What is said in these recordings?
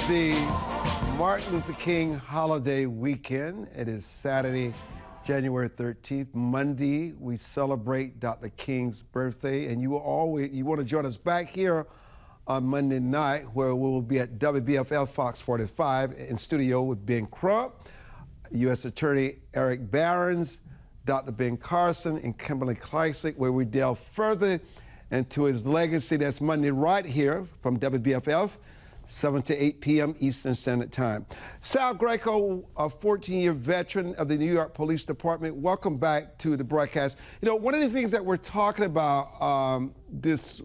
the Martin Luther King holiday weekend. It is Saturday, January 13th. Monday, we celebrate Dr. King's birthday. And you want to join us back here on Monday night, where we will be at WBFL Fox 45 in studio with Ben Crump, U.S. Attorney Eric Barons, Dr. Ben Carson, and Kimberly Kleisig, where we delve further into his legacy. That's Monday right here from WBFF, 7 to 8 p.m. Eastern Standard Time. Sal Greco, a 14-year veteran of the New York Police Department, welcome back to the broadcast. You know, one of the things that we're talking about this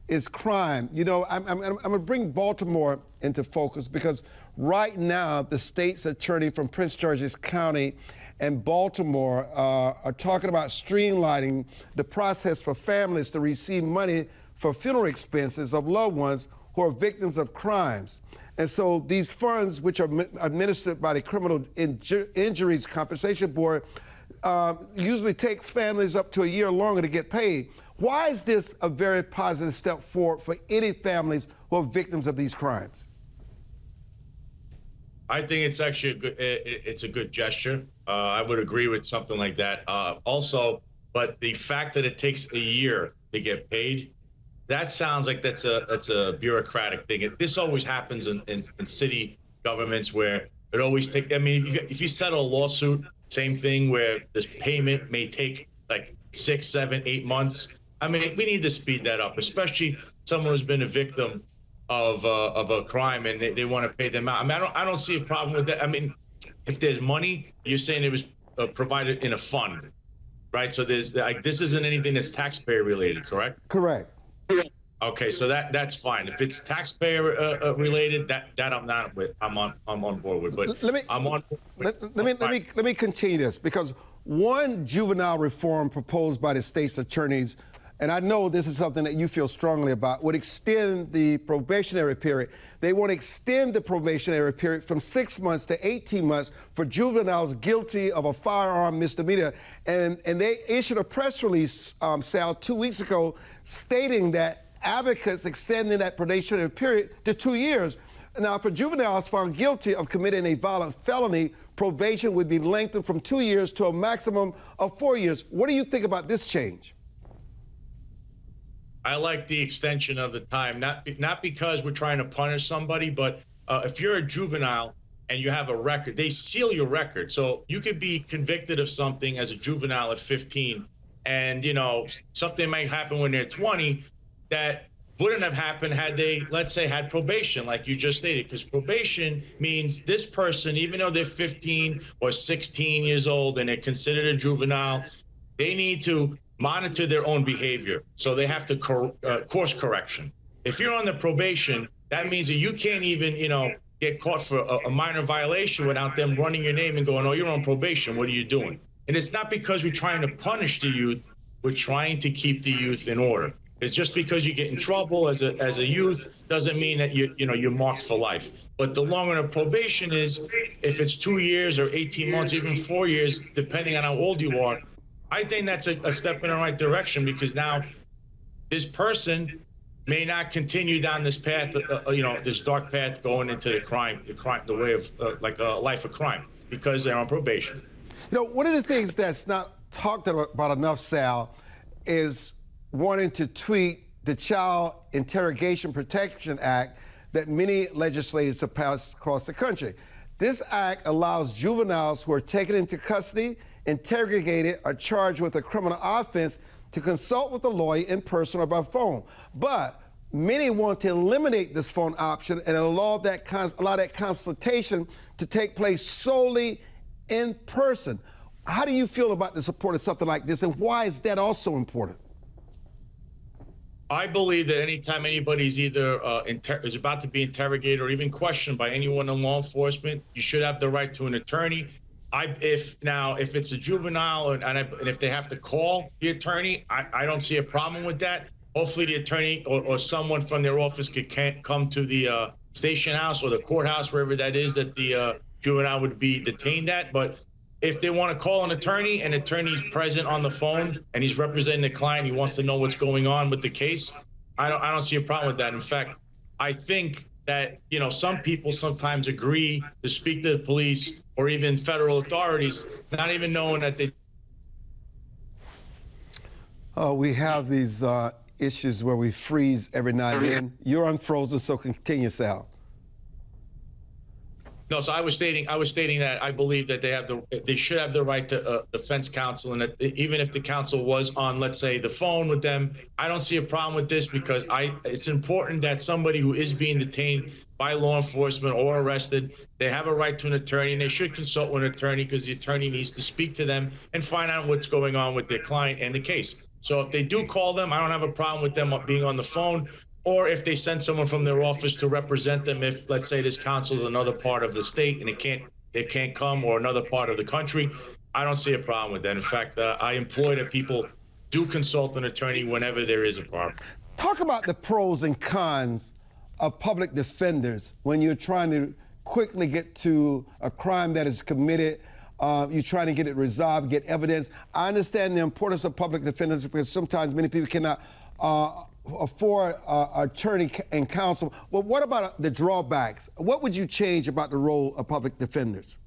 is crime. You know, I'm going to bring Baltimore into focus because right now the state's attorney from Prince George's County and Baltimore are talking about streamlining the process for families to receive money for funeral expenses of loved ones who are victims of crimes. And so these funds, which are administered by the Criminal Injuries Compensation Board, usually takes families up to a year longer to get paid. Why is this a very positive step forward for any families who are victims of these crimes? I think it's actually a good gesture. I would agree with something like that. Also, but the fact that it takes a year to get paid, that sounds like that's a bureaucratic thing. This always happens in city governments where it always takes. I mean, if you settle a lawsuit, same thing where this payment may take like 6, 7, 8 months. I mean, we need to speed that up, especially someone who's been a victim of a crime and they want to pay them out. I mean, I don't see a problem with that. I mean, if there's money, you're saying it was provided in a fund, right? So there's like, this isn't anything that's taxpayer related, correct? Correct. Okay, so that's fine. If it's taxpayer related, that I'm not with. I'm on board with. But let me continue this, because one juvenile reform proposed by the state's attorneys, and I know this is something that you feel strongly about, would extend the probationary period. They want to extend the probationary period from 6 months to 18 months for juveniles guilty of a firearm misdemeanor. And they issued a press release, Sal, 2 weeks ago, stating that advocates extending that probationary period to 2 years. Now, for juveniles found guilty of committing a violent felony, probation would be lengthened from 2 years to a maximum of 4 years. What do you think about this change? I like the extension of the time, not because we're trying to punish somebody, but if you're a juvenile and you have a record, they seal your record. So you could be convicted of something as a juvenile at 15, and you know something might happen when they're 20 that wouldn't have happened had they, let's say, had probation, like you just stated, because probation means this person, even though they're 15 or 16 years old and they're considered a juvenile, they need to monitor their own behavior. So they have to course correction. If you're on the probation, that means that you can't even, get caught for a minor violation without them running your name and going, oh, you're on probation, what are you doing? And it's not because we're trying to punish the youth, we're trying to keep the youth in order. It's just because you get in trouble as a youth doesn't mean that you're marked for life. But the longer the probation is, if it's 2 years or 18 months, even 4 years, depending on how old you are, I think that's a step in the right direction, because now this person may not continue down this path, this dark path going into the way of like a life of crime, because they're on probation. You know, one of the things that's not talked about enough, Sal, is wanting to tweak the Child Interrogation Protection Act that many legislators have passed across the country. This act allows juveniles who are taken into custody, interrogated, or charged with a criminal offense to consult with a lawyer in person or by phone. But many want to eliminate this phone option and allow that consultation to take place solely in person. How do you feel about the support of something like this, and why is that also important? I believe that anytime anybody's either is about to be interrogated or even questioned by anyone in law enforcement, you should have the right to an attorney. If it's a juvenile and if they have to call the attorney, I don't see a problem with that. Hopefully the attorney or someone from their office could come to the station house or the courthouse, wherever that is that the juvenile would be detained at. But if they want to call an attorney and the attorney's present on the phone and he's representing the client, he wants to know what's going on with the case, I don't see a problem with that. In fact, I think that, some people sometimes agree to speak to the police or even federal authorities, not even knowing that they. We have these issues where we freeze every now and then. You're unfrozen, so continue, Sal. No, so I was stating that I believe that they should have the right to defense counsel, and that even if the counsel was on, let's say, the phone with them, I don't see a problem with this, because it's important that somebody who is being detained by law enforcement or arrested, they have a right to an attorney, and they should consult with an attorney, because the attorney needs to speak to them and find out what's going on with their client and the case. So if they do call them, I don't have a problem with them being on the phone. Or if they send someone from their office to represent them, if, let's say, this counsel is another part of the state and it can't come, or another part of the country, I don't see a problem with that. In fact, I employ that people do consult an attorney whenever there is a problem. Talk about the pros and cons of public defenders when you're trying to quickly get to a crime that is committed. You're trying to get it resolved, get evidence. I understand the importance of public defenders, because sometimes many people cannot afford attorney and counsel. But what about the drawbacks? What would you change about the role of public defenders?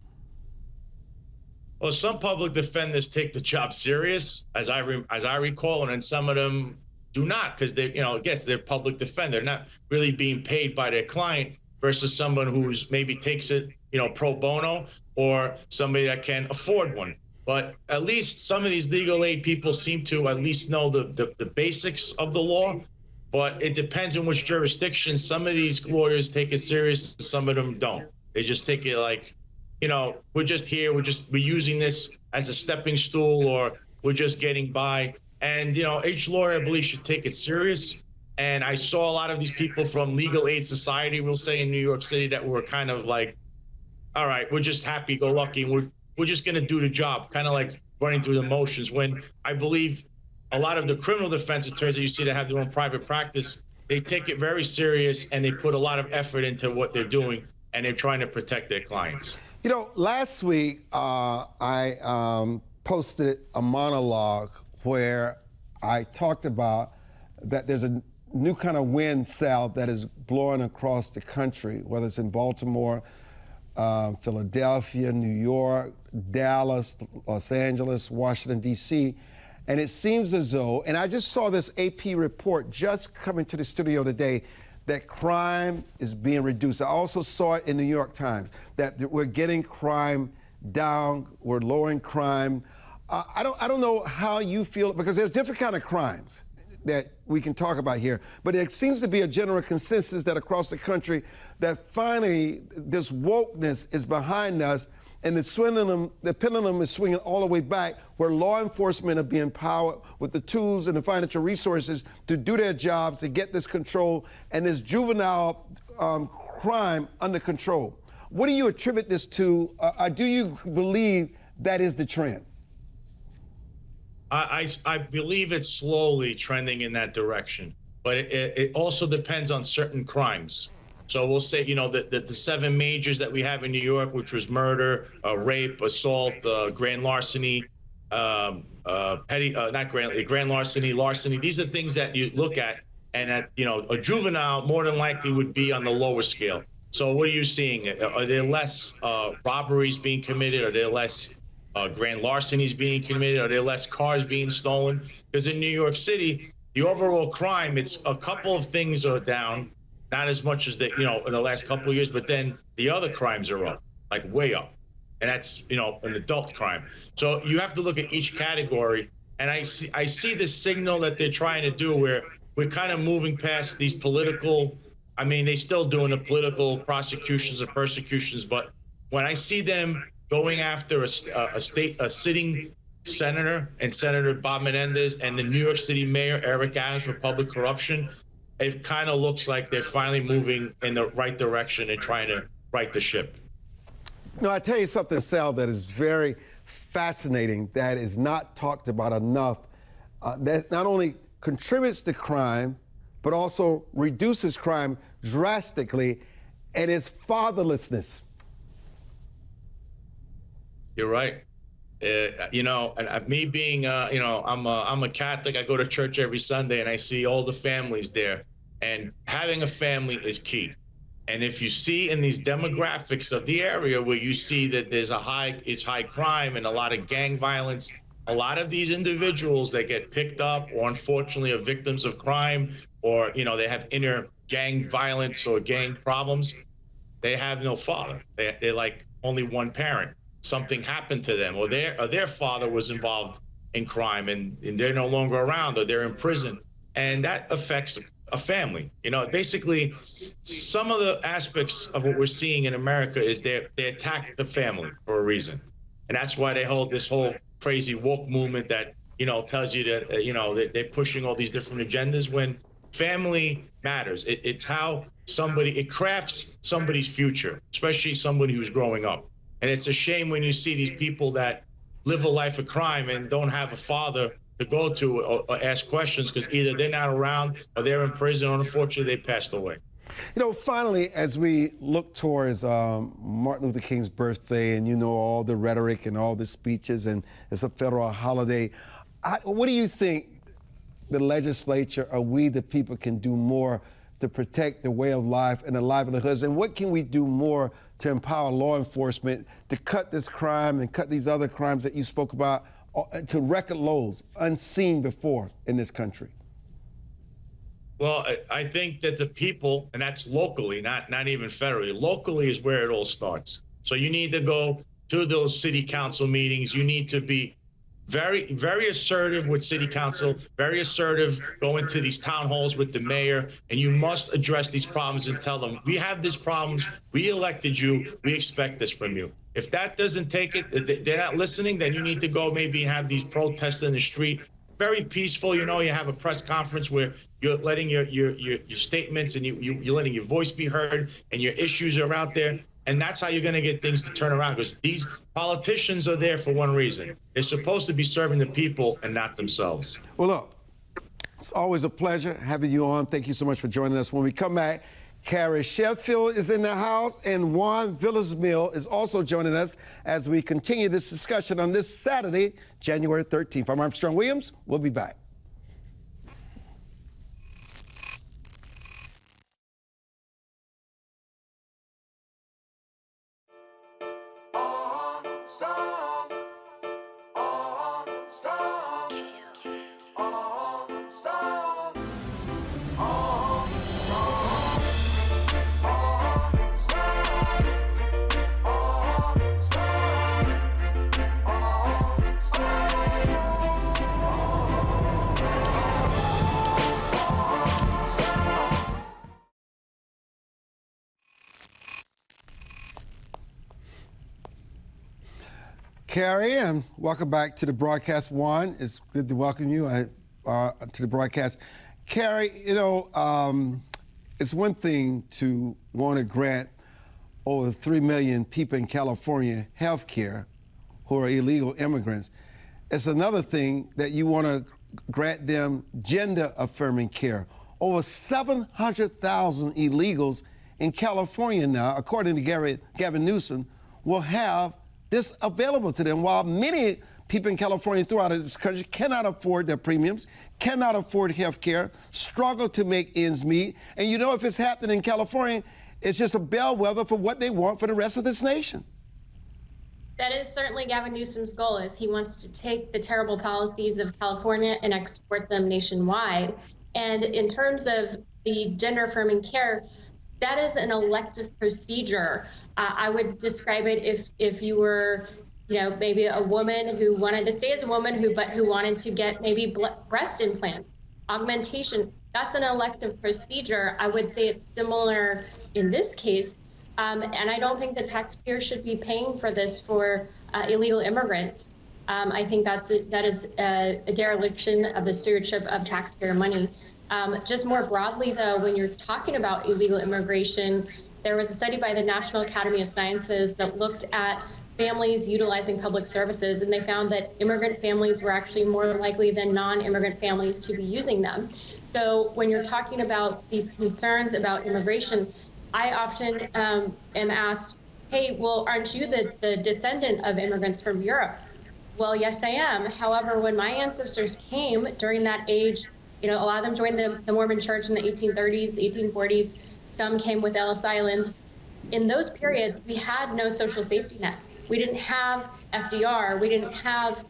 Well, some public defenders take the job serious, as I recall, and then some of them do not, because they, I guess they're public defender, not really being paid by their client, versus someone who's maybe takes it, pro bono, or somebody that can afford one. But at least some of these legal aid people seem to at least know the basics of the law. But it depends on which jurisdiction. Some of these lawyers take it serious, some of them don't. They just take it like, we're just here, we're using this as a stepping stool, or we're just getting by. And, each lawyer, I believe, should take it serious. And I saw a lot of these people from Legal Aid Society, we'll say, in New York City, that were kind of like, all right, we're just happy-go-lucky, and we're just going to do the job, kind of like running through the motions, when I believe a lot of the criminal defense attorneys that you see that have their own private practice, they take it very serious, and they put a lot of effort into what they're doing, and they're trying to protect their clients. Last week, I posted a monologue where I talked about that there's a new kind of wind, Sal, that is blowing across the country, whether it's in Baltimore, Philadelphia, New York, Dallas, Los Angeles, Washington, D.C., and it seems as though, and I just saw this AP report just coming to the studio today, that crime is being reduced. I also saw it in the New York Times, that we're getting crime down, we're lowering crime. I don't know how you feel, because there's different kind of crimes that we can talk about here, but it seems to be a general consensus that across the country that finally this wokeness is behind us, and the pendulum is swinging all the way back, where law enforcement are being empowered with the tools and the financial resources to do their jobs, to get this control and this juvenile crime under control. What do you attribute this to? Do you believe that is the trend? I believe it's slowly trending in that direction, but it also depends on certain crimes. So we'll say, the 7 majors that we have in New York, which was murder, rape, assault, grand larceny, grand larceny. These are things that you look at, and that, a juvenile more than likely would be on the lower scale. So what are you seeing? Are there less robberies being committed? Are there less grand larcenies being committed? Are there less cars being stolen? Because in New York City, the overall crime, it's a couple of things are down. Not as much as in the last couple of years, but then the other crimes are up, like way up. And that's, an adult crime. So you have to look at each category. And I see this signal that they're trying to do, where we're kind of moving past these political, they still doing the political prosecutions or persecutions. But when I see them going after a sitting senator, and Senator Bob Menendez, and the New York City Mayor Eric Adams for public corruption, it kind of looks like they're finally moving in the right direction and trying to right the ship. I tell you something, Sal, that is very fascinating, that is not talked about enough, that not only contributes to crime, but also reduces crime drastically, and it's fatherlessness. You're right. And me being, I'm a Catholic. I go to church every Sunday, and I see all the families there. And having a family is key. And if you see in these demographics of the area where you see that there's high crime and a lot of gang violence, a lot of these individuals that get picked up or unfortunately are victims of crime, or they have inner gang violence or gang problems, they have no father. They're like only one parent. Something happened to them, or their father was involved in crime, and they're no longer around, or they're in prison, and that affects a family. Basically, some of the aspects of what we're seeing in America is they attack the family for a reason, and that's why they hold this whole crazy woke movement that tells you that they're pushing all these different agendas when family matters. It's how it crafts somebody's future, especially somebody who's growing up. And it's a shame when you see these people that live a life of crime and don't have a father to go to or ask questions, because either they're not around or they're in prison, or unfortunately they passed away. Finally, as we look towards Martin Luther King's birthday, and all the rhetoric and all the speeches, and it's a federal holiday, what do you think the legislature or we, the people, can do more to protect the way of life and the livelihoods? And what can we do more to empower law enforcement to cut this crime and cut these other crimes that you spoke about to record lows unseen before in this country? Well, I think that the people, and that's locally, not even federally, locally is where it all starts. So you need to go to those city council meetings. You need to be very, very assertive with city council, very assertive going to these town halls with the mayor, and you must address these problems and tell them, we have these problems, we elected you, we expect this from you. If that doesn't take it, they're not listening, then you need to go maybe and have these protests in the street. Very peaceful, you have a press conference where you're letting your statements and you're letting your voice be heard and your issues are out there. And that's how you're going to get things to turn around, because these politicians are there for one reason. They're supposed to be serving the people and not themselves. Well, look, it's always a pleasure having you on. Thank you so much for joining us. When we come back, Carrie Sheffield is in the house, and Juan Villasmil is also joining us as we continue this discussion on this Saturday, January 13th. I'm Armstrong Williams. We'll be back. Carrie, and welcome back to the broadcast. Juan, it's good to welcome you to the broadcast. Carrie, it's one thing to want to grant over 3 million people in California health care who are illegal immigrants. It's another thing that you want to grant them gender-affirming care. Over 700,000 illegals in California now, according to Gavin Newsom, will have this available to them, while many people in California throughout this country cannot afford their premiums, cannot afford health care, struggle to make ends meet. And if it's happening in California, it's just a bellwether for what they want for the rest of this nation. That is certainly Gavin Newsom's goal, is he wants to take the terrible policies of California and export them nationwide. And in terms of the gender-affirming care, that is an elective procedure. I would describe it if you were, maybe a woman who wanted to stay as a woman but who wanted to get maybe breast implants, augmentation. That's an elective procedure. I would say it's similar in this case, and I don't think the taxpayer should be paying for this for illegal immigrants. I think that is a dereliction of the stewardship of taxpayer money. Just more broadly, though, when you're talking about illegal immigration, there was a study by the National Academy of Sciences that looked at families utilizing public services, and they found that immigrant families were actually more likely than non-immigrant families to be using them. So when you're talking about these concerns about immigration, I often am asked, hey, well, aren't you the descendant of immigrants from Europe? Well, yes, I am. However, when my ancestors came during that age, a lot of them joined the Mormon church in the 1830s, 1840s, Some came with Ellis Island. In those periods, we had no social safety net. We didn't have FDR. We didn't have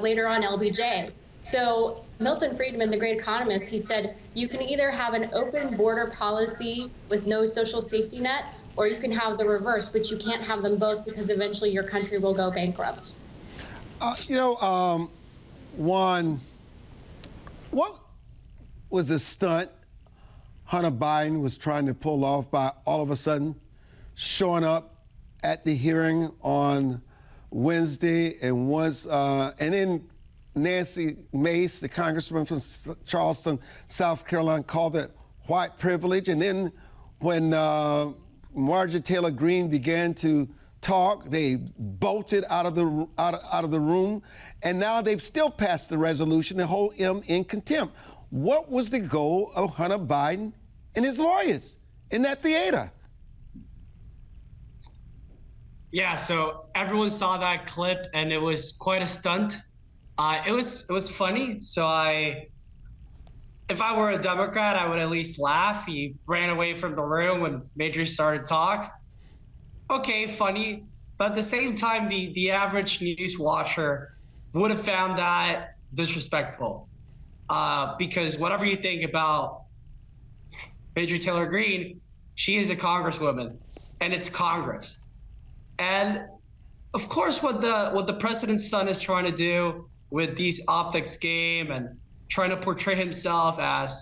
later on LBJ. So Milton Friedman, the great economist, he said, you can either have an open border policy with no social safety net, or you can have the reverse, but you can't have them both because eventually your country will go bankrupt. Juan, what was the stunt Hunter Biden was trying to pull off by all of a sudden showing up at the hearing on Wednesday, and then Nancy Mace, the congressman from Charleston, South Carolina, called it white privilege. And then when Marjorie Taylor Greene began to talk, they bolted out of the room, and now they've still passed the resolution to hold him in contempt. What was the goal of Hunter Biden and his lawyers in that theater? Yeah, so everyone saw that clip, and it was quite a stunt. It was funny. So if I were a Democrat, I would at least laugh. He ran away from the room when Major started talk. Okay, funny. But at the same time, the average news watcher would have found that disrespectful. Because whatever you think about Major Taylor Greene, she is a congresswoman, and it's Congress. And of course, what the president's son is trying to do with these optics game and trying to portray himself as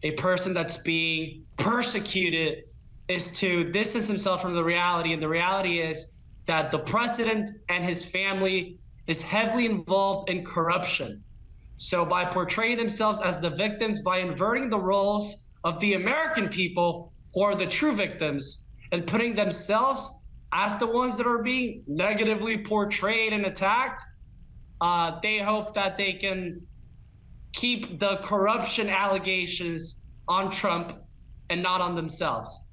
a person that's being persecuted is to distance himself from the reality. And the reality is that the president and his family is heavily involved in corruption. So by portraying themselves as the victims, by inverting the roles of the American people who are the true victims and putting themselves as the ones that are being negatively portrayed and attacked, they hope that they can keep the corruption allegations on Trump and not on themselves.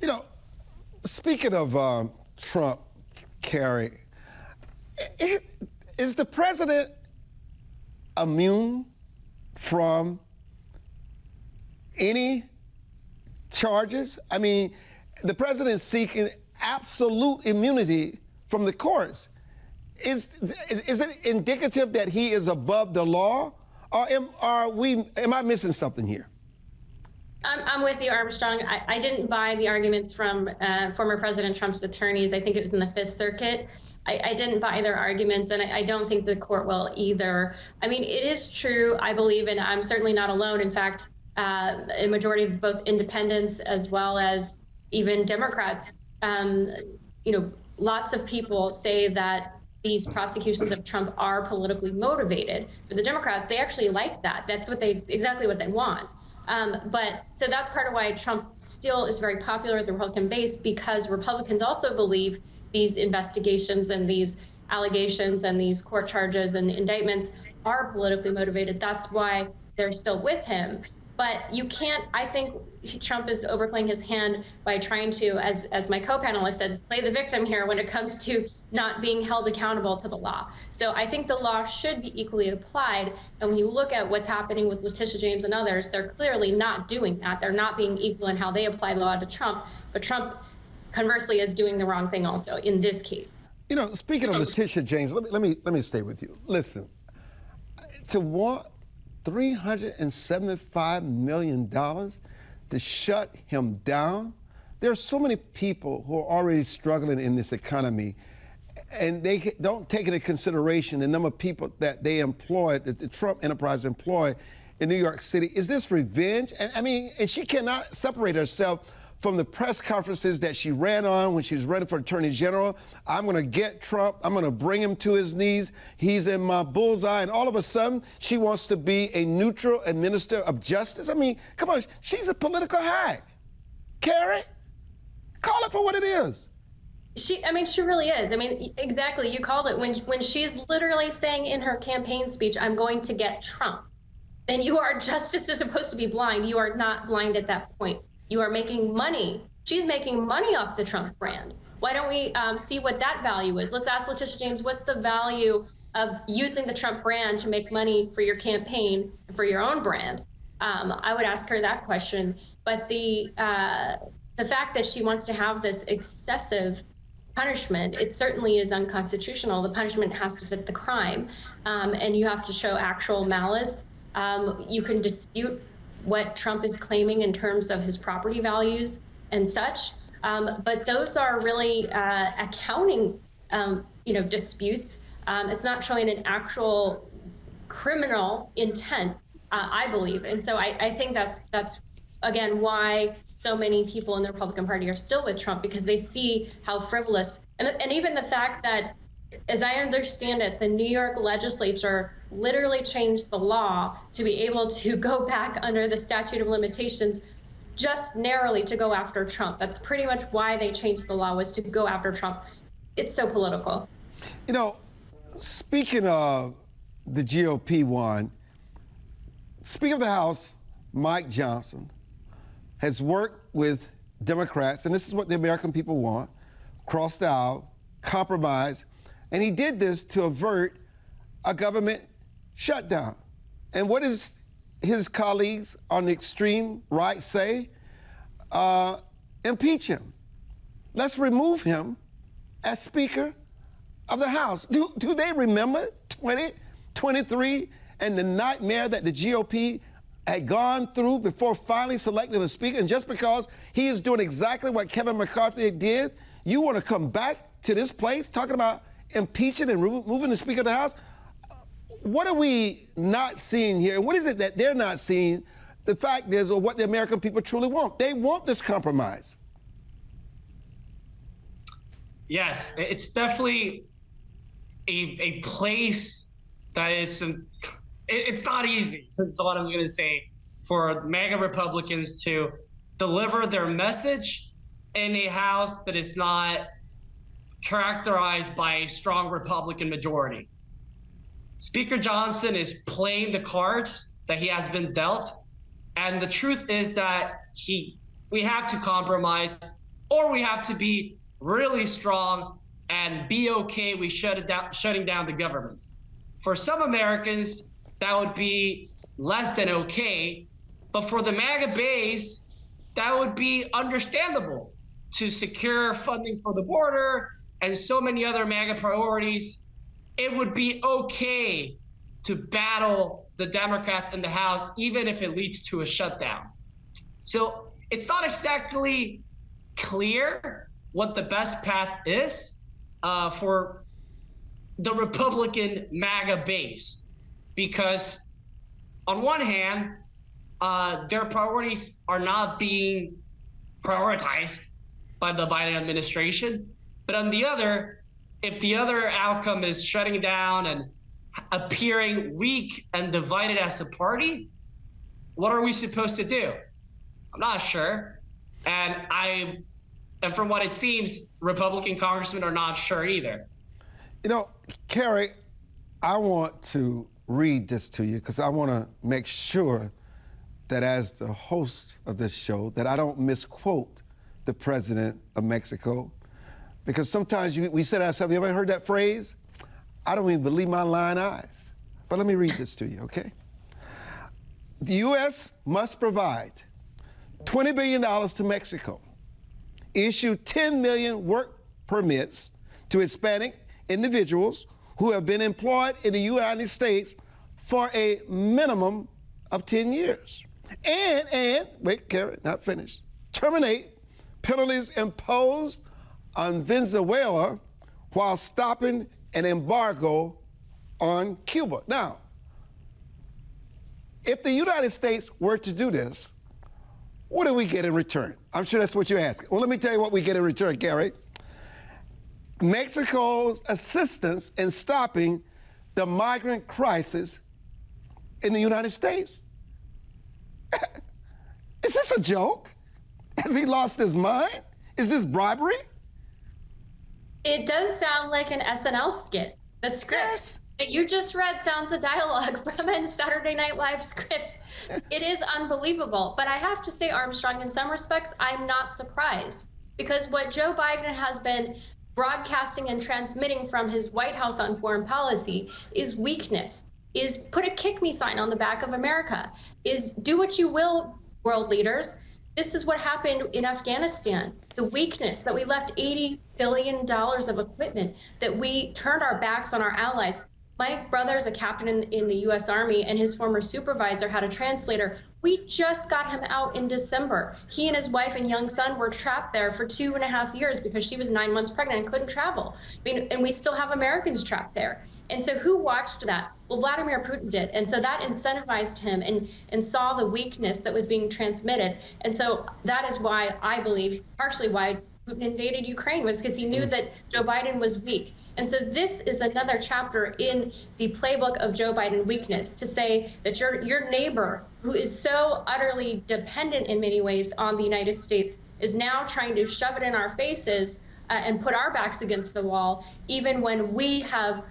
You know, speaking of Trump, Carrie, is the president immune from any charges? I mean, the president's seeking absolute immunity from the courts. Is it indicative that he is above the law, or am I missing something here? I'm with you, Armstrong. I didn't buy the arguments from former President Trump's attorneys. I think it was in the Fifth Circuit. I didn't buy their arguments, and I don't think the court will either. I mean, it is true, I believe, and I'm certainly not alone. In fact, a majority of both independents as well as even Democrats, lots of people say that these prosecutions of Trump are politically motivated. For the Democrats, they actually like that. That's exactly what they want. But so that's part of why Trump still is very popular at the Republican base, because Republicans also believe these investigations and these allegations and these court charges and indictments are politically motivated. That's why they're still with him. But you can't, I think Trump is overplaying his hand by trying to, as my co-panelist said, play the victim here when it comes to not being held accountable to the law. So I think the law should be equally applied. And when you look at what's happening with Letitia James and others, they're clearly not doing that. They're not being equal in how they apply the law to Trump. But Trump, conversely, is doing the wrong thing also in this case. You know, speaking of Letitia James, let me stay with you. Listen, to want $375 million to shut him down. There are so many people who are already struggling in this economy, and they don't take into consideration the number of people that they employ, that the Trump enterprise employ in New York City. Is this revenge? And I mean, and she cannot separate herself from the press conferences that she ran on when she was running for Attorney General. I'm going to get Trump. I'm going to bring him to his knees. He's in my bullseye. And all of a sudden, she wants to be a neutral administrator of justice. I mean, come on. She's a political hack. Carrie, call it for what it is. She really is. I mean, exactly. You called it. When she's literally saying in her campaign speech, I'm going to get Trump, then justice is supposed to be blind. You are not blind at that point. You are making money. She's making money off the Trump brand. Why don't we see what that value is? Let's ask Letitia James, what's the value of using the Trump brand to make money for your campaign and for your own brand? I would ask her that question. But the fact that she wants to have this excessive punishment, it certainly is unconstitutional. The punishment has to fit the crime, and you have to show actual malice. You can dispute what Trump is claiming in terms of his property values and such, but those are really accounting, disputes. It's not showing an actual criminal intent, I believe, and so I think that's again why so many people in the Republican Party are still with Trump, because they see how frivolous, and even the fact that, as I understand it, the New York legislature literally changed the law to be able to go back under the statute of limitations just narrowly to go after Trump. That's pretty much why they changed the law, was to go after Trump. It's so political. You know, speaking of the GOP, Juan, Speaker of the House, Mike Johnson, has worked with Democrats, and this is what the American people want, cross the aisle, compromise, and he did this to avert a government shutdown. And what does his colleagues on the extreme right say? Impeach him. Let's remove him as Speaker of the House. Do they remember 2023 and the nightmare that the GOP had gone through before finally selecting a speaker? And just because he is doing exactly what Kevin McCarthy did, you want to come back to this place talking about impeaching and removing the Speaker of the House? What are we not seeing here? And what is it that they're not seeing? The fact is, or what the American people truly want. They want this compromise. Yes, it's definitely a place that is, it's not easy, that's what I'm going to say, for MAGA Republicans to deliver their message in a House that is not characterized by a strong Republican majority. Speaker Johnson is playing the cards that he has been dealt. And the truth is that we have to compromise, or we have to be really strong and be okay with shutting down the government. For some Americans, that would be less than okay. But for the MAGA base, that would be understandable to secure funding for the border and so many other MAGA priorities. It would be okay to battle the Democrats in the House, even if it leads to a shutdown. So it's not exactly clear what the best path is for the Republican MAGA base, because on one hand, their priorities are not being prioritized by the Biden administration. But on the other, if the other outcome is shutting down and appearing weak and divided as a party, what are we supposed to do? I'm not sure. And from what it seems, Republican congressmen are not sure either. You know, Carrie, I want to read this to you because I want to make sure that as the host of this show that I don't misquote the president of Mexico. Because sometimes we say to ourselves, you ever heard that phrase? I don't even believe my lying eyes. But let me read this to you, okay? The U.S. must provide $20 billion to Mexico, issue 10 million work permits to Hispanic individuals who have been employed in the United States for a minimum of 10 years. And wait, Carrie, not finished. Terminate penalties imposed on Venezuela while stopping an embargo on Cuba. Now, if the United States were to do this, what do we get in return? I'm sure that's what you're asking. Well, let me tell you what we get in return, Gary. Mexico's assistance in stopping the migrant crisis in the United States. Is this a joke? Has he lost his mind? Is this bribery? It does sound like an SNL skit. The script that you just read sounds a dialogue from a Saturday Night Live script. It is unbelievable. But I have to say, Armstrong, in some respects, I'm not surprised, because what Joe Biden has been broadcasting and transmitting from his White House on foreign policy is weakness. is put a kick me sign on the back of America, is do what you will, world leaders. This is what happened in Afghanistan. The weakness that we left $80 billion of equipment, that we turned our backs on our allies. My brother's a captain in the U.S. Army, and his former supervisor had a translator. We just got him out in December. He and his wife and young son were trapped there for 2.5 years because she was 9 months pregnant and couldn't travel. I mean, and we still have Americans trapped there. And so who watched that? Well, Vladimir Putin did. And so that incentivized him and saw the weakness that was being transmitted. And so that is why I believe, partially why Putin invaded Ukraine, was because he knew that Joe Biden was weak. And so this is another chapter in the playbook of Joe Biden weakness, to say that your neighbor, who is so utterly dependent in many ways on the United States, is now trying to shove it in our faces and put our backs against the wall, even when we have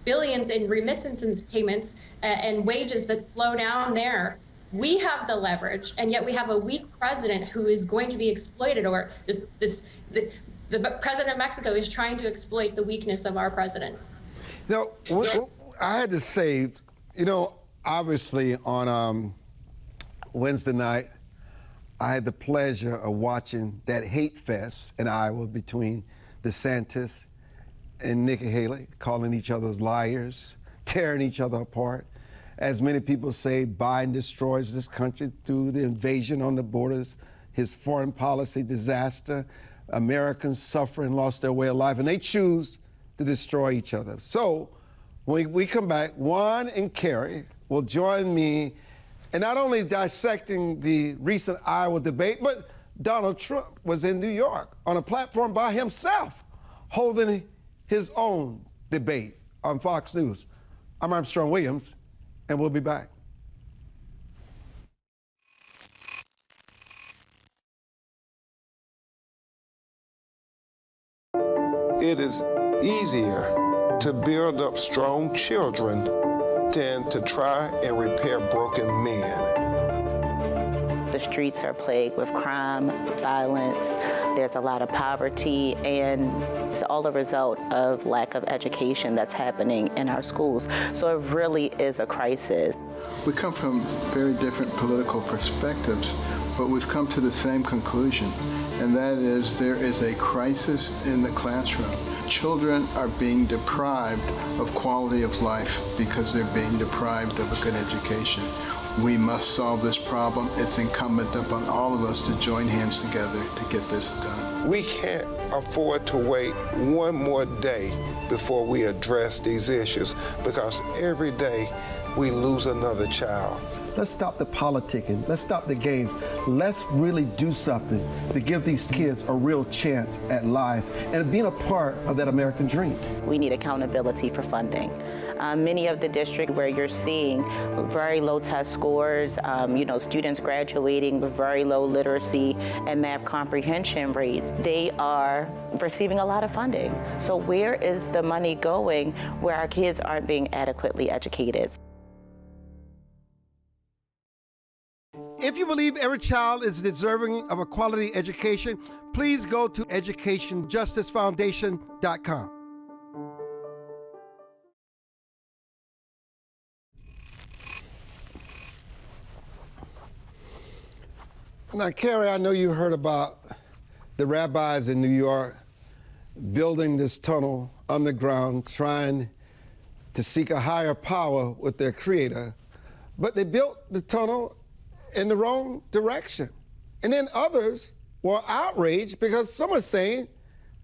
billions in remittances payments and wages that flow down there. We have the leverage, and yet we have a weak president who is going to be exploited, or the president of Mexico is trying to exploit the weakness of our president. Now, I had to say, obviously on Wednesday night, I had the pleasure of watching that hate fest in Iowa between DeSantis and Nikki Haley, calling each other liars, tearing each other apart. As many people say, Biden destroys this country through the invasion on the borders, his foreign policy disaster. Americans suffer and lost their way of life, and they choose to destroy each other. So when we come back, Juan and Carrie will join me in not only dissecting the recent Iowa debate, but Donald Trump was in New York on a platform by himself, holding his own debate on Fox News. I'm Armstrong Williams, and we'll be back. It is easier to build up strong children than to try and repair broken men. The streets are plagued with crime, violence, there's a lot of poverty, and it's all a result of lack of education that's happening in our schools. So it really is a crisis. We come from very different political perspectives, but we've come to the same conclusion, and that is there is a crisis in the classroom. Children are being deprived of quality of life because they're being deprived of a good education. We must solve this problem. It's incumbent upon all of us to join hands together to get this done. We can't afford to wait one more day before we address these issues, because every day we lose another child. Let's stop the politicking. Let's stop the games. Let's really do something to give these kids a real chance at life and being a part of that American dream. We need accountability for funding. Many of the districts where you're seeing very low test scores, students graduating with very low literacy and math comprehension rates, they are receiving a lot of funding. So where is the money going where our kids aren't being adequately educated? If you believe every child is deserving of a quality education, please go to educationjusticefoundation.com. Now, Carrie, I know you heard about the rabbis in New York building this tunnel underground, trying to seek a higher power with their creator, but they built the tunnel in the wrong direction. And then others were outraged because some are saying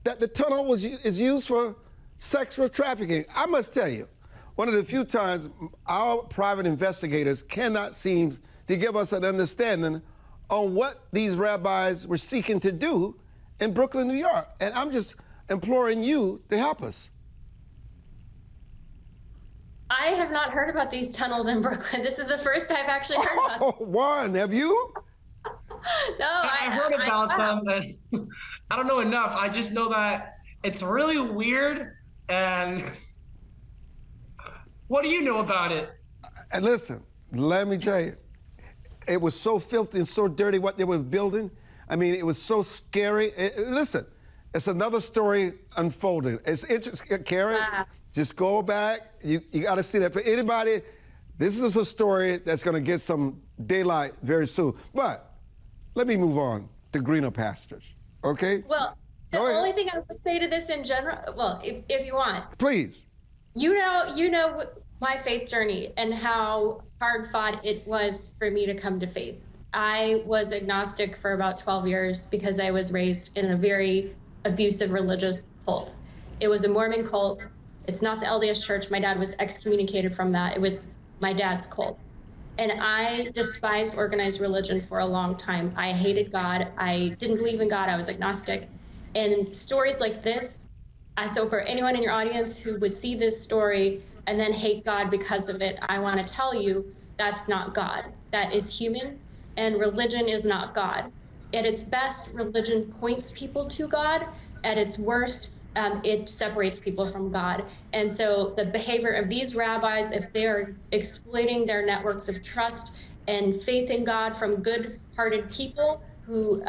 that the tunnel is used for sexual trafficking. I must tell you, one of the few times our private investigators cannot seem to give us an understanding on what these rabbis were seeking to do in Brooklyn, New York. And I'm just imploring you to help us. I have not heard about these tunnels in Brooklyn. This is the first I've actually heard about them. Oh, Juan, have you? No, I heard about them, but I don't know enough. I just know that it's really weird. And what do you know about it? And listen, let me tell you, it was so filthy and so dirty what they were building. I mean, it was so scary. Listen, it's another story unfolding. It's interesting, Carrie. Just go back. You got to see that. For anybody This is a story that's going to get some daylight very soon. But let me move on to greener pastures, okay? Well, the only thing I would say to this in general, well, if you want. Please. You know my faith journey and how hard fought it was for me to come to faith. I was agnostic for about 12 years because I was raised in a very abusive religious cult. It was a Mormon cult. It's not the LDS Church. My dad was excommunicated from that. It was my dad's cult. And I despised organized religion for a long time. I hated God. I didn't believe in God. I was agnostic. And stories like this, so for anyone in your audience who would see this story and then hate God because of it, I want to tell you that's not God. That is human, and religion is not God. At its best, religion points people to God. At its worst, it separates people from God. And so the behavior of these rabbis, if they are exploiting their networks of trust and faith in God from good-hearted people who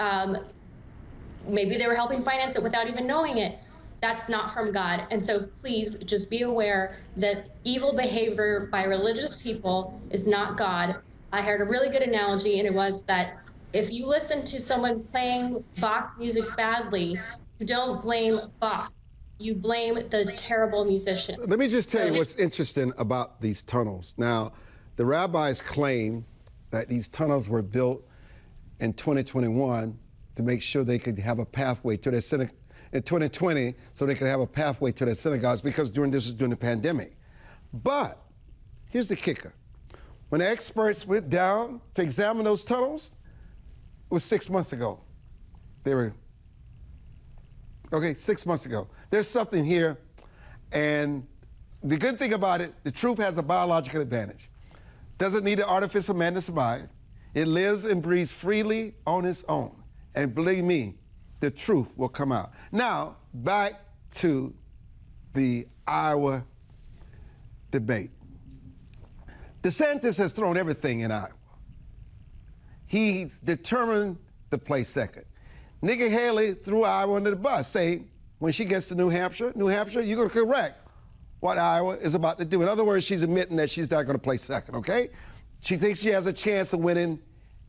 maybe they were helping finance it without even knowing it, that's not from God. And so please just be aware that evil behavior by religious people is not God. I heard a really good analogy, and it was that if you listen to someone playing Bach music badly, you don't blame Bach. You blame the terrible musician. Let me just tell you what's interesting about these tunnels. Now, the rabbis claim that these tunnels were built in 2021 to make sure they could have a pathway to their synagogue in 2020, so they could have a pathway to their synagogues, because during the pandemic. But here's the kicker. When the experts went down to examine those tunnels, it was 6 months ago. Okay, 6 months ago. There's something here, and the good thing about it, the truth has a biological advantage. Doesn't need an artificial man to survive. It lives and breathes freely on its own. And believe me, the truth will come out. Now, back to the Iowa debate. DeSantis has thrown everything in Iowa. He's determined to play second. Nikki Haley threw Iowa under the bus, saying when she gets to New Hampshire, you're going to correct what Iowa is about to do. In other words, she's admitting that she's not going to play second, okay? She thinks she has a chance of winning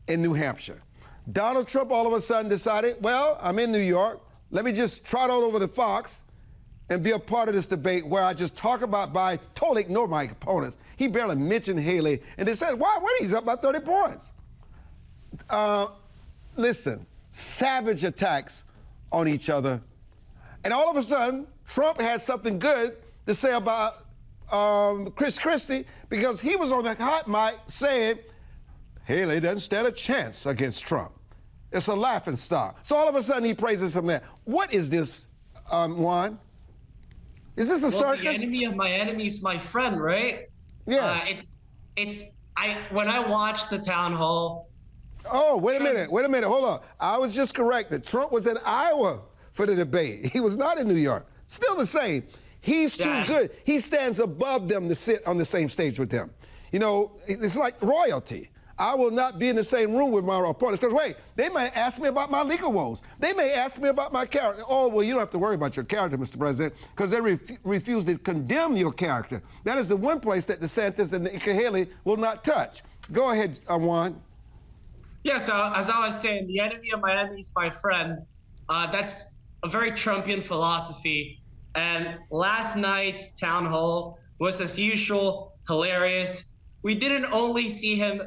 in New Hampshire. Donald Trump all of a sudden decided, well, I'm in New York. Let me just trot on over to Fox and be a part of this debate where I just talk about totally ignore my opponents. He barely mentioned Haley, and they said, why? He's up by 30 points. Listen, savage attacks on each other. And all of a sudden, Trump had something good to say about Chris Christie, because he was on the hot mic saying, Haley doesn't stand a chance against Trump. It's a laughing stock. So all of a sudden he praises him there. What is this, Juan? Is this a circus? The enemy of my enemy is my friend, right? Yeah. When I watched the town hall. Oh, wait a minute, hold on. I was just corrected. Trump was in Iowa for the debate. He was not in New York. Still the same. He's too good. He stands above them to sit on the same stage with them. You know, it's like royalty. I will not be in the same room with my opponents, because wait, they may ask me about my legal woes. They may ask me about my character. Oh, well, you don't have to worry about your character, Mr. President, because they refuse to condemn your character. That is the one place that DeSantis and Nikki Haley will not touch. Go ahead, Juan. Yeah, so as I was saying, the enemy of my enemy is my friend. That's a very Trumpian philosophy. And last night's town hall was, as usual, hilarious. We didn't only see him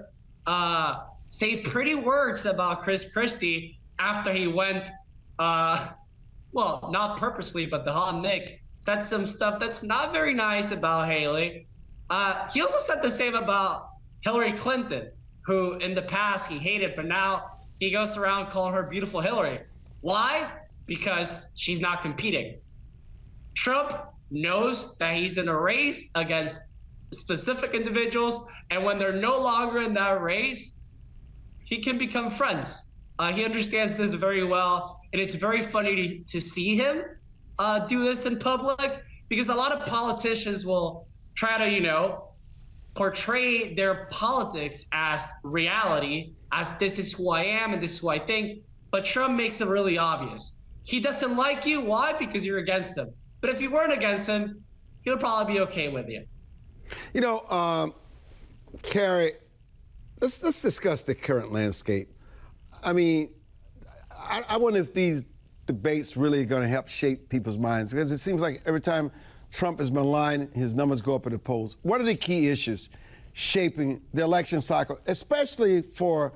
say pretty words about Chris Christie after he went, well, not purposely, but the hot Nick said some stuff that's not very nice about Haley. He also said the same about Hillary Clinton, who in the past he hated, but now he goes around calling her beautiful Hillary. Why? Because she's not competing. Trump knows that he's in a race against specific individuals, and when they're no longer in that race, he can become friends. He understands this very well, and it's very funny to see him do this in public, because a lot of politicians will try to, portray their politics as reality, as this is who I am and this is who I think, but Trump makes it really obvious. He doesn't like you. Why? Because you're against him. But if you weren't against him, he'll probably be okay with you. Carrie, let's discuss the current landscape. I mean, I wonder if these debates really are going to help shape people's minds, because it seems like every time Trump is maligned, his numbers go up in the polls. What are the key issues shaping the election cycle, especially for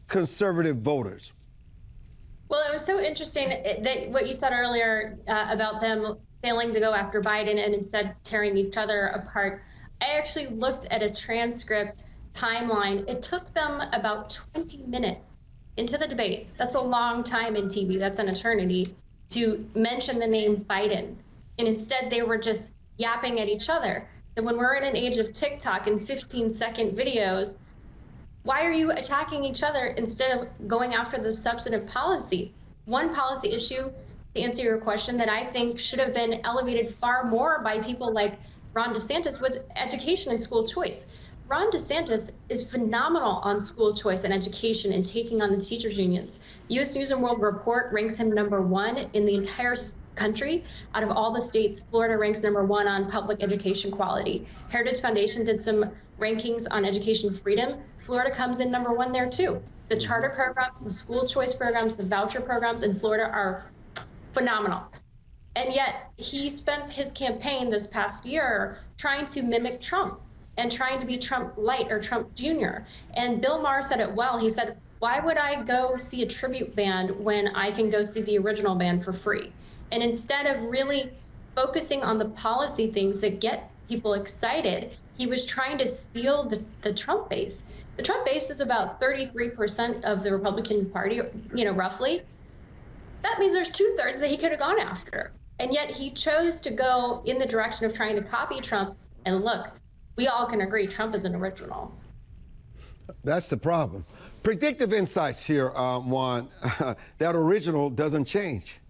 conservative voters? Well, it was so interesting that what you said earlier about them failing to go after Biden and instead tearing each other apart. I actually looked at a transcript timeline. It took them about 20 minutes into the debate. That's a long time in TV. That's an eternity to mention the name Biden. And instead, they were just yapping at each other. And when we're in an age of TikTok and 15-second videos, why are you attacking each other instead of going after the substantive policy? One policy issue, to answer your question, that I think should have been elevated far more by people like Ron DeSantis was education and school choice. Ron DeSantis is phenomenal on school choice and education and taking on the teachers' unions. U.S. News and World Report ranks him #1 in the entire country. Out of all the states, Florida ranks #1 on public education quality. Heritage Foundation did some rankings on education freedom. Florida comes in #1 there too. The charter programs, the school choice programs, the voucher programs in Florida are phenomenal. And yet he spends his campaign this past year trying to mimic Trump and trying to be Trump light or Trump Jr. And Bill Maher said it well. He said, why would I go see a tribute band when I can go see the original band for free? And instead of really focusing on the policy things that get people excited, he was trying to steal the Trump base. The Trump base is about 33% of the Republican Party, roughly. That means there's 2/3 that he could have gone after. And yet he chose to go in the direction of trying to copy Trump. And look, we all can agree Trump is an original. That's the problem. Predictive insights here, Juan. That original doesn't change.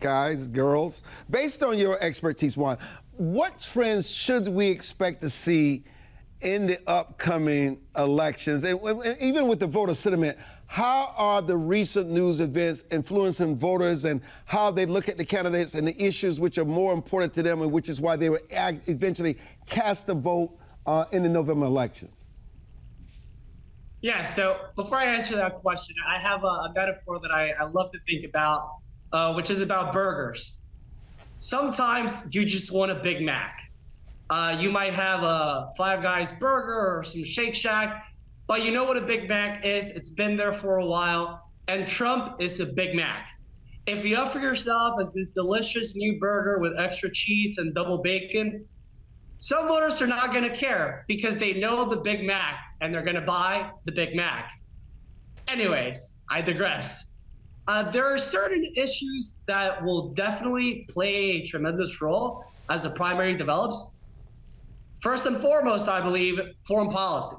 Guys, girls, based on your expertise, Juan, what trends should we expect to see in the upcoming elections? And even with the voter sentiment, how are the recent news events influencing voters and how they look at the candidates and the issues which are more important to them, and which is why they will eventually cast a vote in the November elections? Yeah, so before I answer that question, I have a metaphor that I love to think about, which is about burgers. Sometimes you just want a Big Mac. You might have a Five Guys burger or some Shake Shack, but you know what a Big Mac is. It's been there for a while, and Trump is a Big Mac. If you offer yourself as this delicious new burger with extra cheese and double bacon, some voters are not going to care because they know the Big Mac and they're going to buy the Big Mac. Anyways, I digress. There are certain issues that will definitely play a tremendous role as the primary develops. First and foremost, I believe, foreign policy.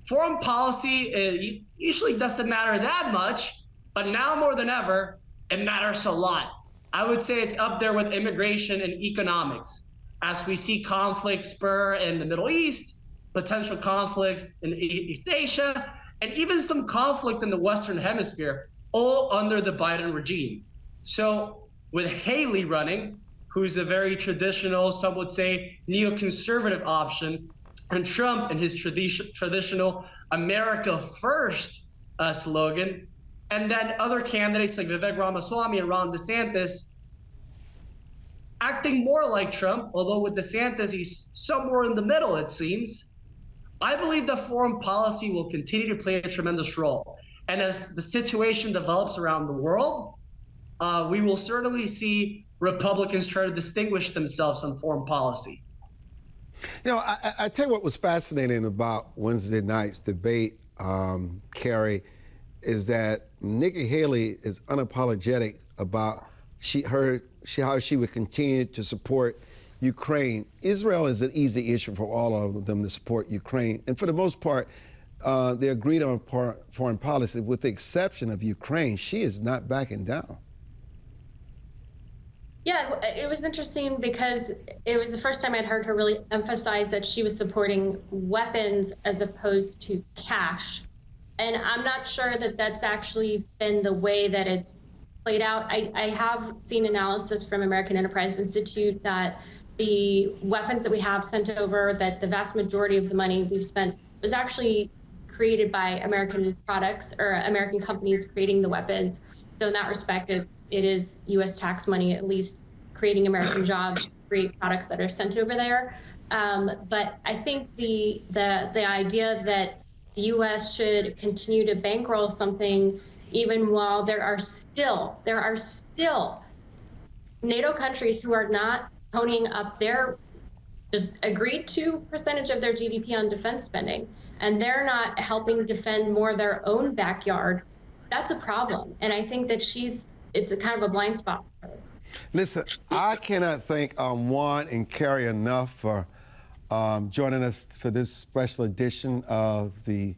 Foreign policy usually doesn't matter that much, but now more than ever, it matters a lot. I would say it's up there with immigration and economics. As we see conflict spur in the Middle East, potential conflicts in East Asia, and even some conflict in the Western Hemisphere, all under the Biden regime. So with Haley running, who's a very traditional, some would say neoconservative option, and Trump and his traditional America First slogan, and then other candidates like Vivek Ramaswamy and Ron DeSantis acting more like Trump, although with DeSantis, he's somewhere in the middle, it seems. I believe that foreign policy will continue to play a tremendous role. And as the situation develops around the world, we will certainly see Republicans try to distinguish themselves on foreign policy. You know, I tell you what was fascinating about Wednesday night's debate, Carrie, is that Nikki Haley is unapologetic about how she would continue to support Ukraine. Israel is an easy issue for all of them to support Ukraine. And for the most part, they agreed on foreign policy, with the exception of Ukraine. She is not backing down. Yeah, it was interesting because it was the first time I'd heard her really emphasize that she was supporting weapons as opposed to cash. And I'm not sure that that's actually been the way that it's played out. I have seen analysis from American Enterprise Institute that the weapons that we have sent over, that the vast majority of the money we've spent was actually created by American products or American companies creating the weapons. So in that respect, it is U.S. tax money, at least creating American jobs, create products that are sent over there. But I think the idea that the U.S. should continue to bankroll something even while there are still NATO countries who are not toning up their just agreed to percentage of their GDP on defense spending, and they're not helping defend more their own backyard. That's a problem. And I think that it's a kind of a blind spot for her. Listen, I cannot thank Juan and Carrie enough for joining us for this special edition of the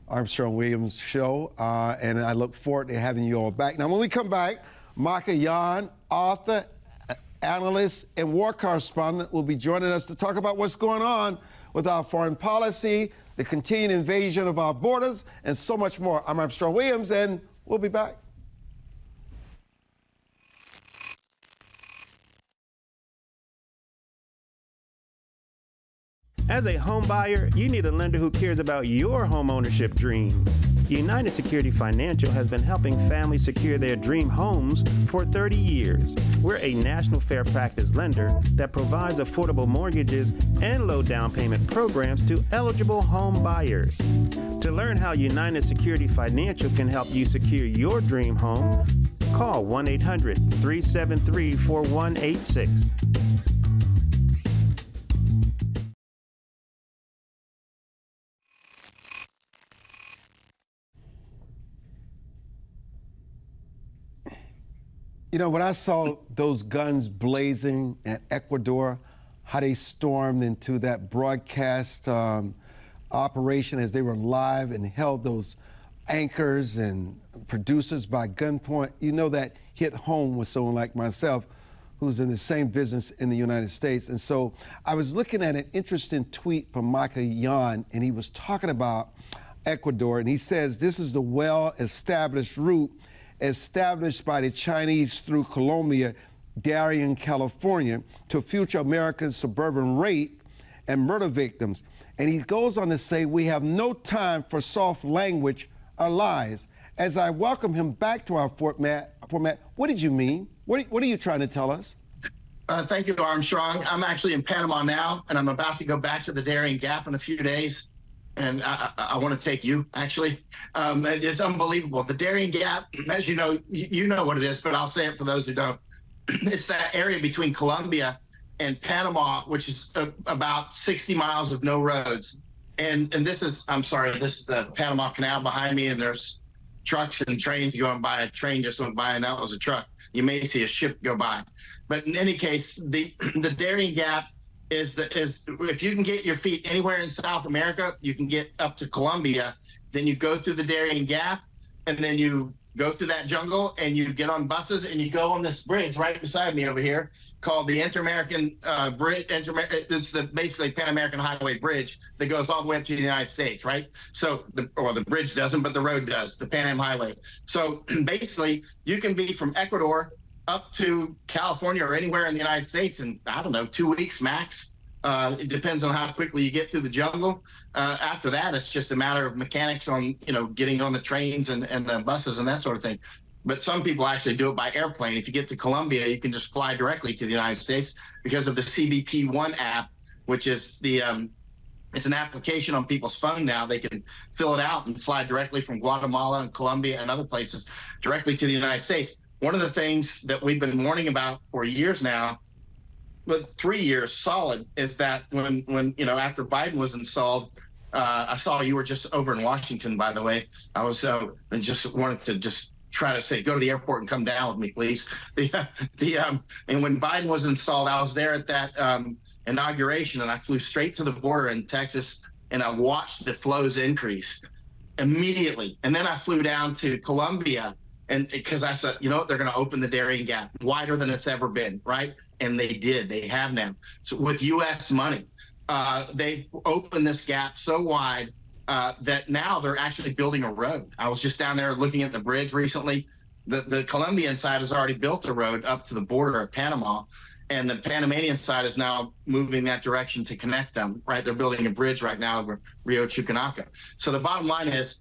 Armstrong-Williams Show, and I look forward to having you all back. Now, when we come back, Micah Yan, author, analyst, and war correspondent, will be joining us to talk about what's going on with our foreign policy, the continued invasion of our borders, and so much more. I'm Armstrong-Williams, and we'll be back. As a home buyer, you need a lender who cares about your home ownership dreams. United Security Financial has been helping families secure their dream homes for 30 years. We're a national fair practice lender that provides affordable mortgages and low down payment programs to eligible home buyers. To learn how United Security Financial can help you secure your dream home, call 1-800-373-4186. You know, when I saw those guns blazing in Ecuador, how they stormed into that broadcast operation as they were live and held those anchors and producers by gunpoint, you know that hit home with someone like myself who's in the same business in the United States. And so I was looking at an interesting tweet from Micah Yan, and he was talking about Ecuador, and he says this is the well-established route established by the Chinese through Colombia, Darien, California, to future American suburban rape and murder victims. And he goes on to say, we have no time for soft language or lies. As I welcome him back to our format, what did you mean? What are you trying to tell us? Thank you, Armstrong. I'm actually in Panama now, and I'm about to go back to the Darien Gap in a few days. And I want to take you, actually. It's unbelievable. The Darien Gap, as you know what it is, but I'll say it for those who don't. It's that area between Colombia and Panama, which is about 60 miles of no roads. And this is, I'm sorry, this is the Panama Canal behind me, and there's trucks and trains going by. A train just went by, and that was a truck. You may see a ship go by. But in any case, the Darien Gap is if you can get your feet anywhere in South America, you can get up to Colombia, then you go through the Darien Gap, and then you go through that jungle, and you get on buses, and you go on this bridge right beside me over here called the Inter-American Bridge. This is basically Pan American Highway Bridge that goes all the way up to the United States, right? So, the bridge doesn't, but the road does, the Pan Am Highway. So basically, you can be from Ecuador up to California or anywhere in the United States in, I don't know, 2 weeks max. It depends on how quickly you get through the jungle. After that, it's just a matter of mechanics on, getting on the trains and the buses and that sort of thing. But some people actually do it by airplane. If you get to Colombia, you can just fly directly to the United States because of the CBP One app, which is it's an application on people's phone now. They can fill it out and fly directly from Guatemala and Colombia and other places directly to the United States. One of the things that we've been warning about for years now, with 3 years solid, is that when after Biden was installed, I saw you were just over in Washington, by the way. I was and just wanted to just try to say, go to the airport and come down with me, please. And when Biden was installed, I was there at that inauguration, and I flew straight to the border in Texas, and I watched the flows increase immediately. And then I flew down to Colombia, and because I said, they're going to open the Darien Gap wider than it's ever been, right? And they did. They have now. So with U.S. money, they opened this gap so wide that now they're actually building a road. I was just down there looking at the bridge recently. The Colombian side has already built a road up to the border of Panama. And the Panamanian side is now moving that direction to connect them, right? They're building a bridge right now over Rio Chuquinaca. So the bottom line is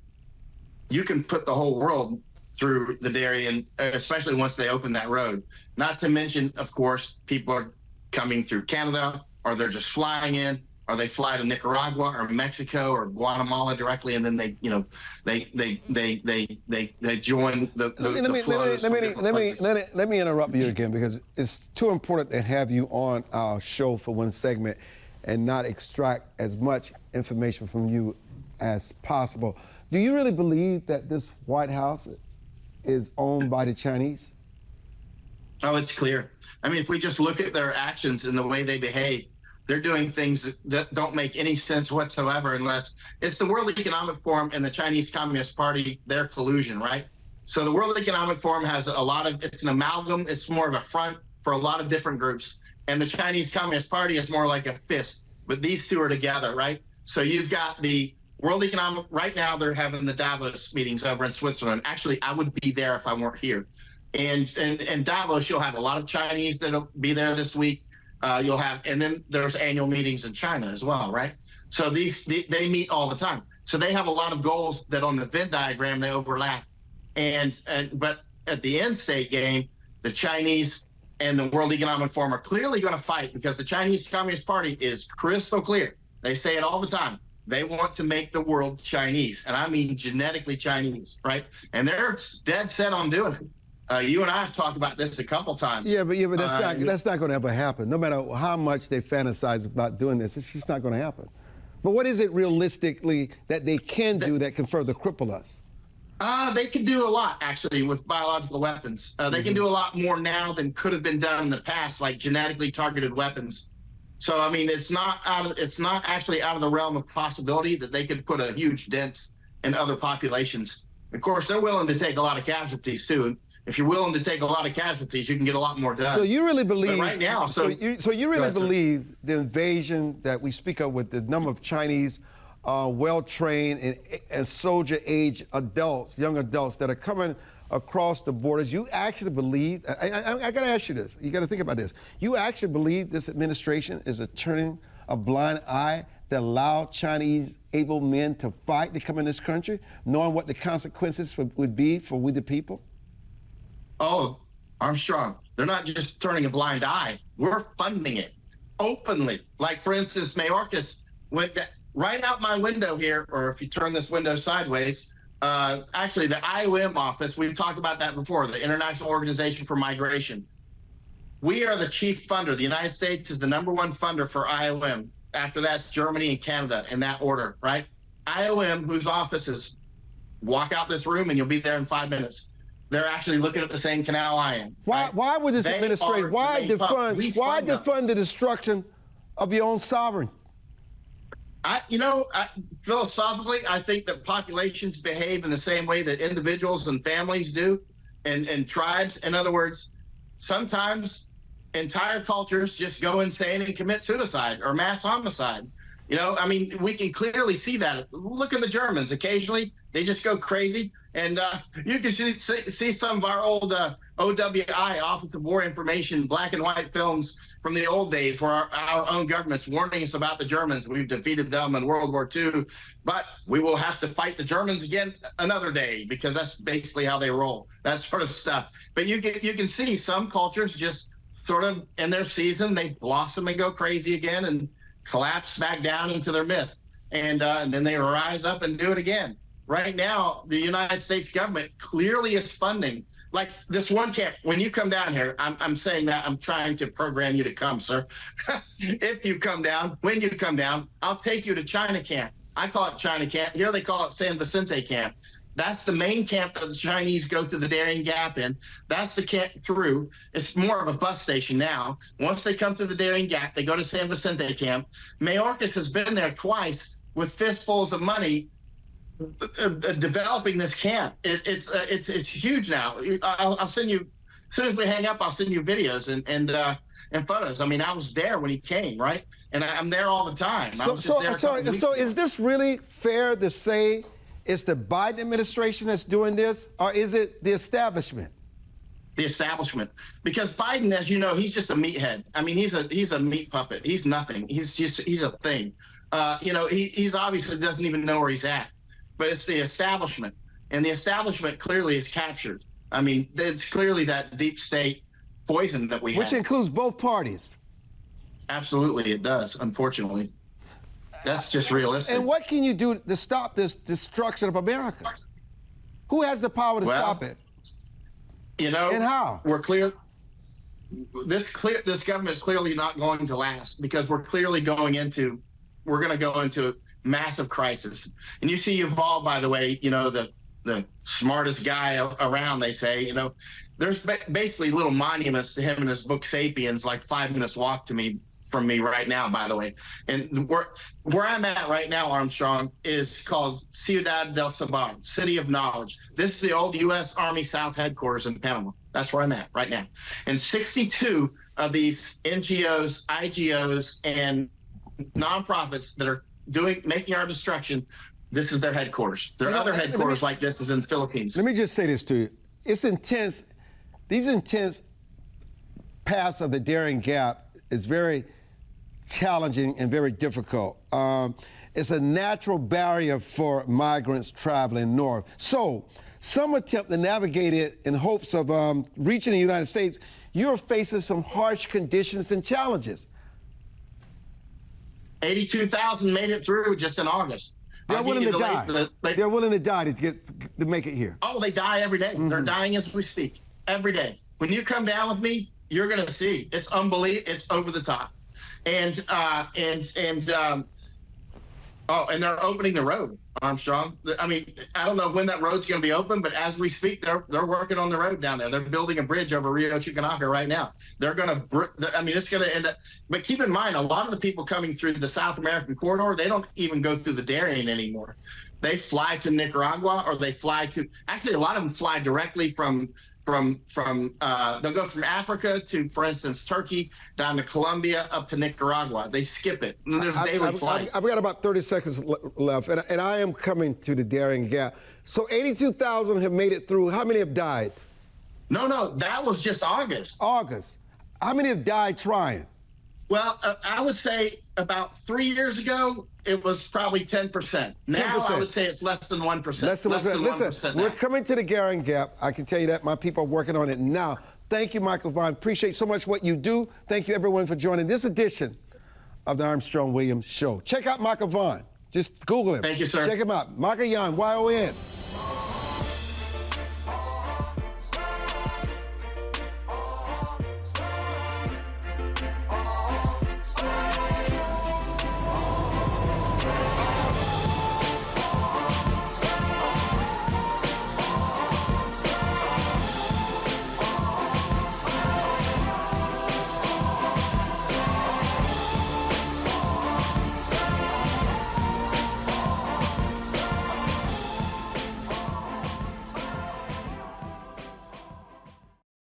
you can put the whole world through the Darien, especially once they open that road. Not to mention, of course, people are coming through Canada, or they're just flying in, or they fly to Nicaragua or Mexico or Guatemala directly, and then they join the flows. Let me interrupt you again, because it's too important to have you on our show for one segment and not extract as much information from you as possible. Do you really believe that this White House is owned by the Chinese? Oh, it's clear. I mean, if we just look at their actions and the way they behave, they're doing things that don't make any sense whatsoever, unless it's the World Economic Forum and the Chinese Communist Party, their collusion, right? So the World Economic Forum has it's an amalgam. It's more of a front for a lot of different groups. And the Chinese Communist Party is more like a fist, but these two are together, right? So you've got the World Economic, right now they're having the Davos meetings over in Switzerland. Actually, I would be there if I weren't here. And Davos, you'll have a lot of Chinese that'll be there this week. And then there's annual meetings in China as well, right? So they meet all the time. So they have a lot of goals that on the Venn diagram they overlap. But at the end state game, the Chinese and the World Economic Forum are clearly going to fight, because the Chinese Communist Party is crystal clear. They say it all the time. They want to make the world Chinese, and I mean genetically Chinese, right? And they're dead set on doing it. You and I have talked about this a couple times. Yeah, but that's not going to ever happen. No matter how much they fantasize about doing this, it's just not going to happen. But what is it realistically that they can do that can further cripple us? They can do a lot, actually, with biological weapons. They can do a lot more now than could have been done in the past, like genetically targeted weapons. So, I mean, it's not actually out of the realm of possibility that they could put a huge dent in other populations. Of course, they're willing to take a lot of casualties too. If you're willing to take a lot of casualties, you can get a lot more done. So you really believe right now? So you really believe the invasion that we speak of with the number of Chinese, well-trained and soldier-age adults, young adults that are coming across the borders? You actually believe? I got to ask you this. You got to think about this. You actually believe this administration is turning a blind eye that allow Chinese able men to fight to come in this country, knowing what the consequences would be for we the people? Oh, Armstrong, they're not just turning a blind eye. We're funding it openly. Like, for instance, Mayorkas went right out my window here, or if you turn this window sideways, actually the IOM office, we've talked about that before, the International Organization for Migration. We are the chief funder. The United States is the #1 funder for IOM. After that's Germany and Canada, in that order, right? IOM, whose office is, walk out this room and you'll be there in 5 minutes. They're actually looking at the same canal I am. Why would this administration, why defund the destruction of your own sovereignty? Philosophically, I think that populations behave in the same way that individuals and families do, and tribes. In other words, sometimes entire cultures just go insane and commit suicide or mass homicide. We can clearly see that. Look at the Germans. Occasionally, they just go crazy. And you can see some of our old OWI, Office of War Information, black and white films from the old days where our own government's warning us about the Germans. We've defeated them in World War II, but we will have to fight the Germans again another day, because that's basically how they roll, that sort of stuff. But you can see some cultures just sort of in their season, they blossom and go crazy again and collapse back down into their myth. And then they rise up and do it again. Right now, the United States government clearly is funding, like this one camp. When you come down here, I'm saying that I'm trying to program you to come, sir. If you come down, when you come down, I'll take you to China camp. I call it China camp. Here they call it San Vicente camp. That's the main camp that the Chinese go through the Darien Gap in. That's the camp through. It's more of a bus station now. Once they come through the Darien Gap, they go to San Vicente camp. Mayorkas has been there twice with fistfuls of money developing this camp. It's huge now. I'll send you, as soon as we hang up, I'll send you videos and photos. I mean, I was there when he came, right? And I'm there all the time. So is this really fair to say it's the Biden administration that's doing this, or is it the establishment? the establishment, because Biden, as you know, he's just a meathead. I mean, he's a meat puppet. He's nothing. He's a thing. He's obviously doesn't even know where he's at. But it's the establishment, and the establishment clearly is captured. I mean, it's clearly that deep state poison that we have. Which includes both parties. Absolutely, it does. Unfortunately, that's just realistic. And what can you do to stop this destruction of America? Who has the power to stop it? And how? We're clear. This government is clearly not going to last, because we're going to go into massive crisis. And you see Yuval, by the way, the smartest guy around, they say, there's basically little monuments to him in his book Sapiens, like 5 minutes walk from me right now, by the way. And where I'm at right now, Armstrong, is called Ciudad del Sabar, City of Knowledge. This is the old U.S. Army South headquarters in Panama. That's where I'm at right now. And 62 of these NGOs, IGOs, and nonprofits that are making our destruction, this is their headquarters. Their other headquarters like this is in the Philippines. Let me just say this to you. It's intense. These intense paths of the Darien Gap is very challenging and very difficult. It's a natural barrier for migrants traveling north. So some attempt to navigate it in hopes of reaching the United States. You're facing some harsh conditions and challenges. 82,000 made it through just in August. They're willing to die. They're willing to die to make it here. Oh, they die every day. They're dying as we speak. Every day. When you come down with me, you're going to see. It's unbelievable. It's over the top. And they're opening the road, Armstrong. I mean, I don't know when that road's going to be open, but as we speak, they're working on the road down there. They're building a bridge over Rio Chuquinaca right now. They're going to, it's going to end up, but keep in mind, a lot of the people coming through the South American corridor, they don't even go through the Darien anymore. They fly to Nicaragua, or they fly to, actually a lot of them fly directly from they'll go from Africa to, for instance, Turkey, down to Colombia, up to Nicaragua. They skip it. And there's daily flights. I've got about 30 seconds left, and I am coming to the Darien Gap. So 82,000 have made it through. How many have died? No, that was just August. August. How many have died trying? Well, I would say about 3 years ago, it was probably 10%. Now 10%. I would say it's less than 1%. Less than 1%. Listen, we're coming to the Darien Gap. I can tell you that. My people are working on it now. Thank you, Michael Vaughn. Appreciate so much what you do. Thank you, everyone, for joining this edition of the Armstrong Williams Show. Check out Michael Vaughn. Just Google him. Thank you, sir. Check him out. Michael Yan, Y-O-N.